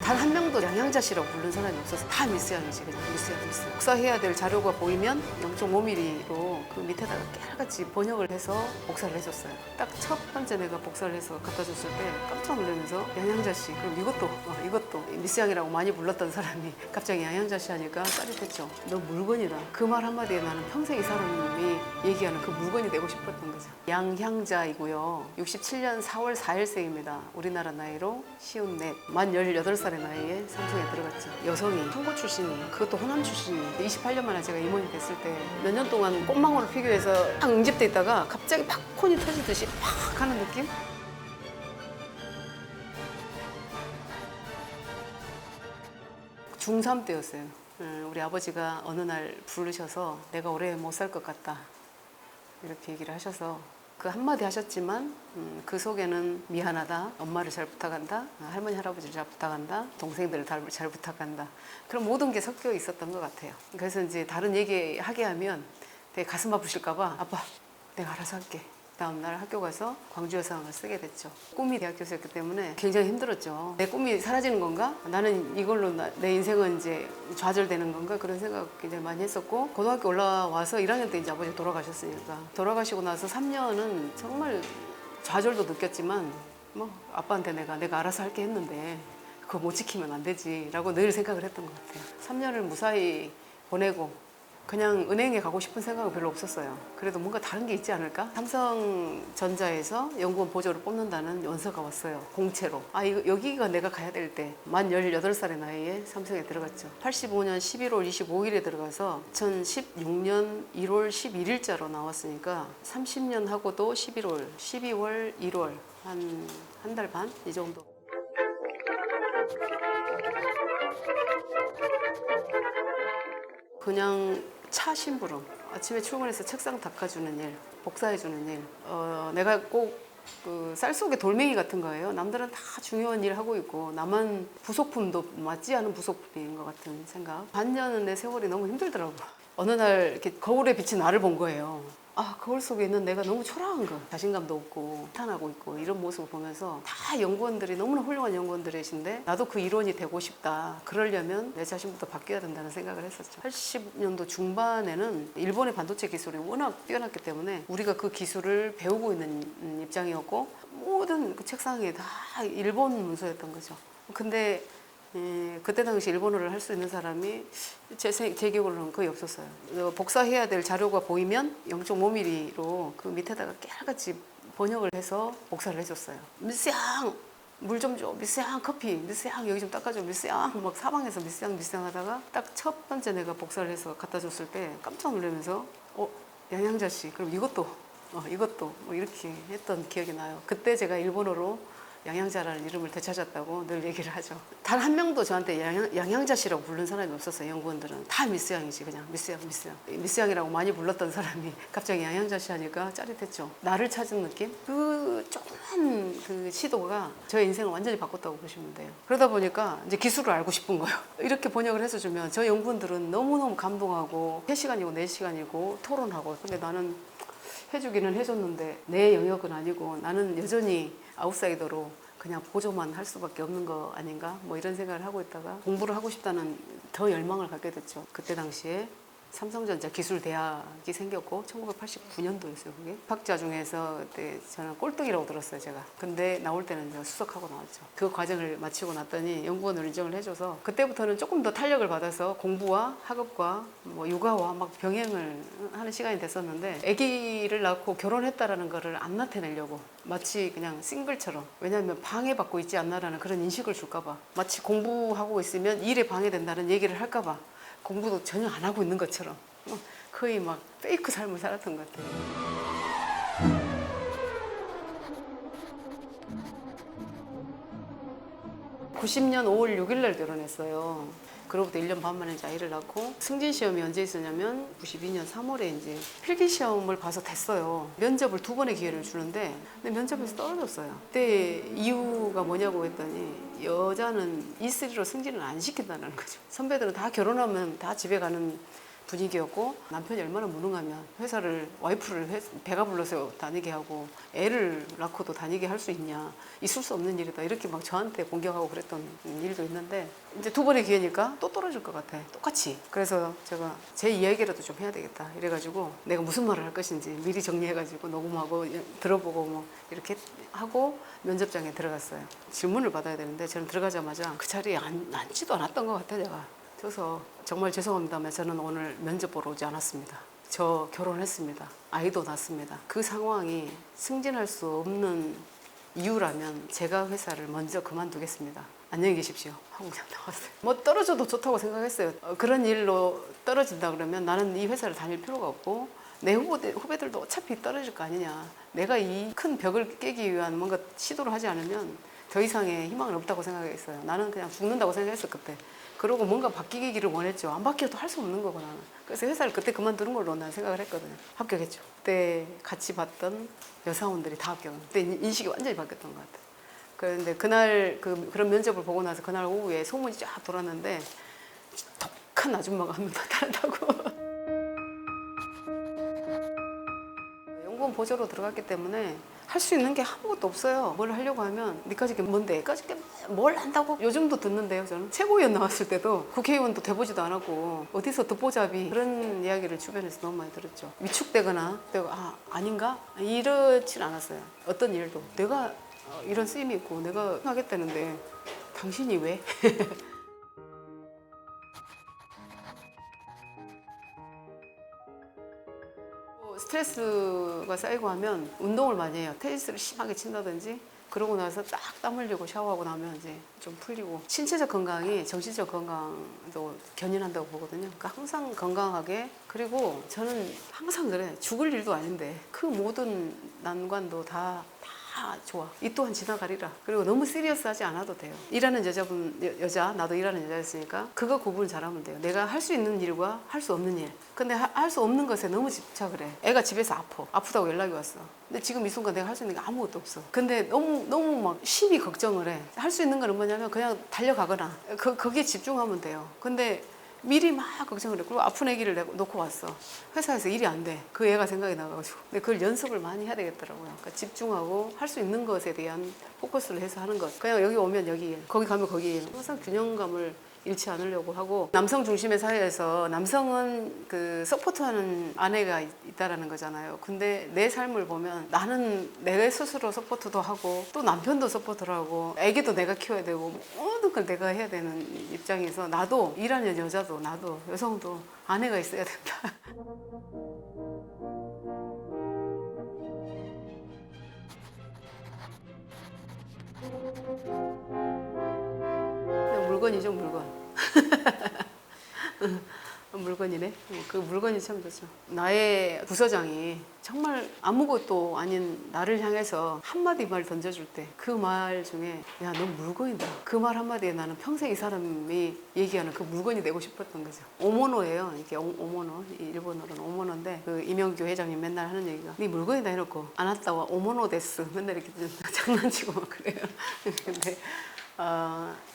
단 한 명도 양양자씨라고 부른 사람이 없어서 다 미스양이지. 그냥 미스. 복사해야 될 자료가 보이면 0.5mm로 그 밑에다가 깨알같이 번역을 해서 복사를 해줬어요. 딱 첫 번째 내가 복사를 해서 갖다 줬을 때 깜짝 놀라면서 양양자씨, 그럼 이것도 미스양이라고 많이 불렀던 사람이 갑자기 양양자씨 하니까 짜릿했죠. 너 물건이다. 그 말 한마디에 나는 평생 이 사람이 얘기하는 그 물건이 되고 싶었던 거죠. 양향자이고요. 67년 4월 4일생입니다. 우리나라 나이로 54. 만 18살의 나이에 삼성에 들어갔죠. 여성이 한국 출신이, 그것도 호남 출신이 28년 만에 제가 임원이 됐을 때 몇 년 동안 꽃망울을 피교해서 딱 응집돼 있다가 갑자기 팝콘이 터지듯이 팍 하는 느낌? 중3 때였어요. 우리 아버지가 어느 날 부르셔서 내가 오래 못 살 것 같다 이렇게 얘기를 하셔서 그 한마디 하셨지만 그 속에는 미안하다, 엄마를 잘 부탁한다, 할머니 할아버지를 잘 부탁한다, 동생들을 잘 부탁한다, 그런 모든 게 섞여 있었던 것 같아요. 그래서 이제 다른 얘기 하게 하면 되게 가슴 아프실까 봐 아빠 내가 알아서 할게. 다음날 학교 가서 광주여성을 쓰게 됐죠. 꿈이 대학 교수였기 때문에 굉장히 힘들었죠. 내 꿈이 사라지는 건가? 나는 이걸로 내 인생은 이제 좌절되는 건가? 그런 생각 굉장히 많이 했었고, 고등학교 올라와서 1학년 때 이제 아버지가 돌아가셨으니까, 돌아가시고 나서 3년은 정말 좌절도 느꼈지만 뭐 아빠한테 내가 알아서 할게 했는데 그거 못 지키면 안 되지 라고 늘 생각을 했던 것 같아요. 3년을 무사히 보내고 그냥 은행에 가고 싶은 생각은 별로 없었어요. 그래도 뭔가 다른 게 있지 않을까? 삼성전자에서 연구원 보조를 뽑는다는 연서가 왔어요. 공채로. 여기가 내가 가야 될 때 만 18살의 나이에 삼성에 들어갔죠. 85년 11월 25일에 들어가서 2016년 1월 11일자로 나왔으니까 30년 하고도 12월 1월 한 달 반? 이 정도. 그냥 차 심부름, 아침에 출근해서 책상 닦아주는 일, 복사해주는 일. 내가 꼭 그 쌀 속에 돌멩이 같은 거예요. 남들은 다 중요한 일 하고 있고 나만 부속품도 맞지 않은 부속품인 것 같은 생각. 반년의 세월이 너무 힘들더라고. 어느 날 이렇게 거울에 비친 나를 본 거예요. 거울 속에 있는 내가 너무 초라한 거, 자신감도 없고 탄하고 있고 이런 모습을 보면서 다 연구원들이 너무나 훌륭한 연구원들이신데 나도 그 일원이 되고 싶다. 그러려면 내 자신부터 바뀌어야 된다는 생각을 했었죠. 80년도 중반에는 일본의 반도체 기술이 워낙 뛰어났기 때문에 우리가 그 기술을 배우고 있는 입장이었고 모든 그 책상에 다 일본 문서였던 거죠. 근데 그때 당시 일본어를 할 수 있는 사람이 제 기억으로는 거의 없었어요. 복사해야 될 자료가 보이면 0.5mm로 그 밑에다가 깨알같이 번역을 해서 복사를 해줬어요. 미스양 물 좀 줘, 미스양 커피, 미스양 여기 좀 닦아줘, 미스양 막 사방에서 미스양 하다가 딱 첫 번째 내가 복사를 해서 갖다 줬을 때 깜짝 놀라면서 양양자씨, 그럼 이것도 뭐 이렇게 했던 기억이 나요. 그때 제가 일본어로 양양자라는 이름을 되찾았다고 늘 얘기를 하죠. 단 한 명도 저한테 양양자씨라고 부른 사람이 없었어요. 연구원들은 다 미스양이지. 그냥 미스양이라고 많이 불렀던 사람이 갑자기 양양자씨 하니까 짜릿했죠. 나를 찾은 느낌? 그 조그만 그 시도가 저의 인생을 완전히 바꿨다고 보시면 돼요. 그러다 보니까 이제 기술을 알고 싶은 거예요. 이렇게 번역을 해서 주면 저 연구원들은 너무너무 감동하고 3시간이고 4시간이고 토론하고, 근데 나는 해주기는 해줬는데 내 영역은 아니고 나는 여전히 아웃사이더로 그냥 보조만 할 수밖에 없는 거 아닌가, 뭐 이런 생각을 하고 있다가 공부를 하고 싶다는 더 열망을 갖게 됐죠. 그때 당시에 삼성전자 기술대학이 생겼고 1989년도였어요. 그게 학자 중에서 그때 저는 꼴등이라고 들었어요, 제가. 근데 나올 때는 제가 수석하고 나왔죠. 그 과정을 마치고 났더니 연구원을 인정을 해줘서 그때부터는 조금 더 탄력을 받아서 공부와 학업과 뭐 육아와 막 병행을 하는 시간이 됐었는데, 아기를 낳고 결혼했다라는 거를 안 나타내려고 마치 그냥 싱글처럼, 왜냐하면 방해받고 있지 않나라는 그런 인식을 줄까봐, 마치 공부하고 있으면 일에 방해된다는 얘기를 할까봐 공부도 전혀 안 하고 있는 것처럼 거의 막 페이크 삶을 살았던 것 같아요. 90년 5월 6일 날 결혼했어요. 그로부터 1년 반 만에 이제 아이를 낳고, 승진 시험이 언제 있었냐면 92년 3월에 이제 필기 시험을 봐서 됐어요. 면접을 2번의 기회를 주는데 근데 면접에서 떨어졌어요. 그때 이유가 뭐냐고 했더니 여자는 E3로 승진을 안 시킨다는 거죠. 선배들은 다 결혼하면 다 집에 가는 분위기였고 남편이 얼마나 무능하면 회사를 와이프를 배가 불러서 다니게 하고 애를 낳고도 다니게 할 수 있냐, 있을 수 없는 일이다 이렇게 막 저한테 공격하고 그랬던 일도 있는데 이제 두 번의 기회니까 또 떨어질 것 같아 똑같이. 그래서 제가 제 이야기라도 좀 해야 되겠다 이래가지고 내가 무슨 말을 할 것인지 미리 정리해가지고 녹음하고 들어보고 뭐 이렇게 하고 면접장에 들어갔어요. 질문을 받아야 되는데 저는 들어가자마자 그 자리에 앉지도 않았던 것 같아요. 제가 그래서 정말 죄송합니다만 저는 오늘 면접 보러 오지 않았습니다. 저 결혼했습니다. 아이도 낳았습니다. 그 상황이 승진할 수 없는 이유라면 제가 회사를 먼저 그만두겠습니다. 안녕히 계십시오 하고 그냥 나왔어요. 뭐 떨어져도 좋다고 생각했어요. 그런 일로 떨어진다 그러면 나는 이 회사를 다닐 필요가 없고 내 후배들도 어차피 떨어질 거 아니냐. 내가 이 큰 벽을 깨기 위한 뭔가 시도를 하지 않으면 더 이상의 희망은 없다고 생각했어요. 나는 그냥 죽는다고 생각했어 그때. 그러고 뭔가 바뀌기를 원했죠. 안 바뀌어도 할 수 없는 거고 나는. 그래서 회사를 그때 그만두는 걸로 난 생각을 했거든요. 합격했죠. 그때 같이 봤던 여사원들이 다 합격한. 그때 인식이 완전히 바뀌었던 것 같아요. 그런데 그날 그런 면접을 보고 나서 그날 오후에 소문이 쫙 돌았는데 독한 아줌마가 한 명 나타났다고. 연구원 보조로 들어갔기 때문에 할 수 있는 게 아무것도 없어요. 뭘 하려고 하면 니까지 게 뭔데? 니까지 게 뭘 한다고? 요즘도 듣는데요. 저는 최고위원 나왔을 때도 국회의원도 돼보지도 않았고 어디서 듣보잡이 그런 이야기를 주변에서 너무 많이 들었죠. 위축되거나 내가 아닌가? 이렇진 않았어요. 어떤 일도 내가 이런 쓰임이 있고 내가 하겠다는데 당신이 왜? 스트레스가 쌓이고 하면 운동을 많이 해요. 테니스를 심하게 친다든지 그러고 나서 딱 땀 흘리고 샤워하고 나면 이제 좀 풀리고 신체적 건강이 정신적 건강도 견인한다고 보거든요. 그러니까 항상 건강하게 그리고 저는 항상 그래. 죽을 일도 아닌데 그 모든 난관도 다 좋아. 이 또한 지나가리라. 그리고 너무 시리어스하지 않아도 돼요. 일하는 여자, 나도 일하는 여자였으니까 그거 구분을 잘하면 돼요. 내가 할 수 있는 일과 할 수 없는 일. 근데 할 수 없는 것에 너무 집착을 해. 애가 집에서 아프다고 연락이 왔어. 근데 지금 이 순간 내가 할 수 있는 게 아무것도 없어. 근데 너무 막 심히 걱정을 해. 할 수 있는 건 뭐냐면 그냥 달려가거나 거기에 집중하면 돼요. 근데 미리 막 걱정을 해. 그리고 아픈 아기를 놓고 왔어. 회사에서 일이 안 돼. 그 애가 생각이 나가지고. 근데 그걸 연습을 많이 해야 되겠더라고요. 그러니까 집중하고 할 수 있는 것에 대한 포커스를 해서 하는 것. 그냥 여기 오면 여기 일, 거기 가면 거기 일. 항상 균형감을 잃지 않으려고 하고 남성 중심의 사회에서 남성은 그 서포트하는 아내가 있다라는 거잖아요. 근데 내 삶을 보면 나는 내 스스로 서포트도 하고 또 남편도 서포트를 하고 애기도 내가 키워야 되고 모든 걸 내가 해야 되는 입장에서 나도 일하는 여자도 나도 여성도 아내가 있어야 된다. 그냥 물건이죠 물건. 물건이네. 그 물건이 참 좋죠. 나의 부서장이 정말 아무것도 아닌 나를 향해서 한마디 말 던져줄 때 그 말 중에 야, 넌 물건이다. 그 말 한마디에 나는 평생 이 사람이 얘기하는 그 물건이 되고 싶었던 거죠. 오모노예요. 이게 오모노. 일본어로는 오모노인데 그 이명규 회장님 맨날 하는 얘기가 네 물건이다 해놓고 아나타와 오모노 데스 맨날 이렇게 장난치고 막 그래요. 근데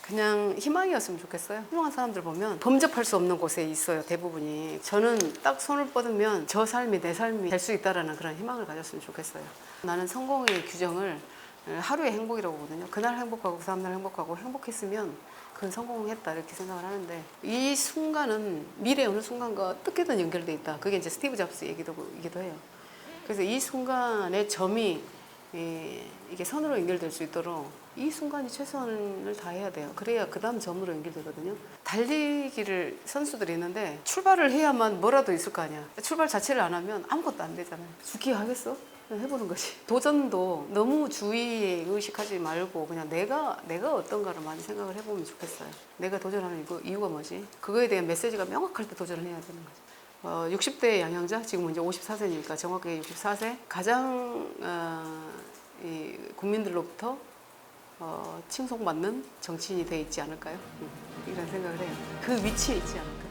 그냥 희망이었으면 좋겠어요. 훌륭한 사람들 보면 범접할 수 없는 곳에 있어요. 대부분이. 저는 딱 손을 뻗으면 저 삶이 내 삶이 될 수 있다라는 그런 희망을 가졌으면 좋겠어요. 나는 성공의 규정을 하루의 행복이라고 보거든요. 그날 행복하고 그 다음날 행복하고 행복했으면 그건 성공했다 이렇게 생각을 하는데 이 순간은 미래 어느 순간과 어떻게든 연결돼 있다. 그게 이제 스티브 잡스 얘기이기도 해요. 그래서 이 순간의 점이 이게 선으로 연결될 수 있도록 이 순간이 최선을 다해야 돼요. 그래야 그 다음 점으로 연결되거든요. 달리기를 선수들이 있는데 출발을 해야만 뭐라도 있을 거 아니야. 출발 자체를 안 하면 아무것도 안 되잖아요. 죽기 하겠어? 그냥 해보는 거지. 도전도 너무 주위에 의식하지 말고 그냥 내가 어떤가를 많이 생각을 해보면 좋겠어요. 내가 도전하는 이유가 뭐지? 그거에 대한 메시지가 명확할 때 도전을 해야 되는 거죠. 60대 양양자, 지금 이제 54세니까 정확하게 64세. 가장 이 국민들로부터 칭송받는 정치인이 돼 있지 않을까요? 이런 생각을 해요. 그 위치에 있지 않을까.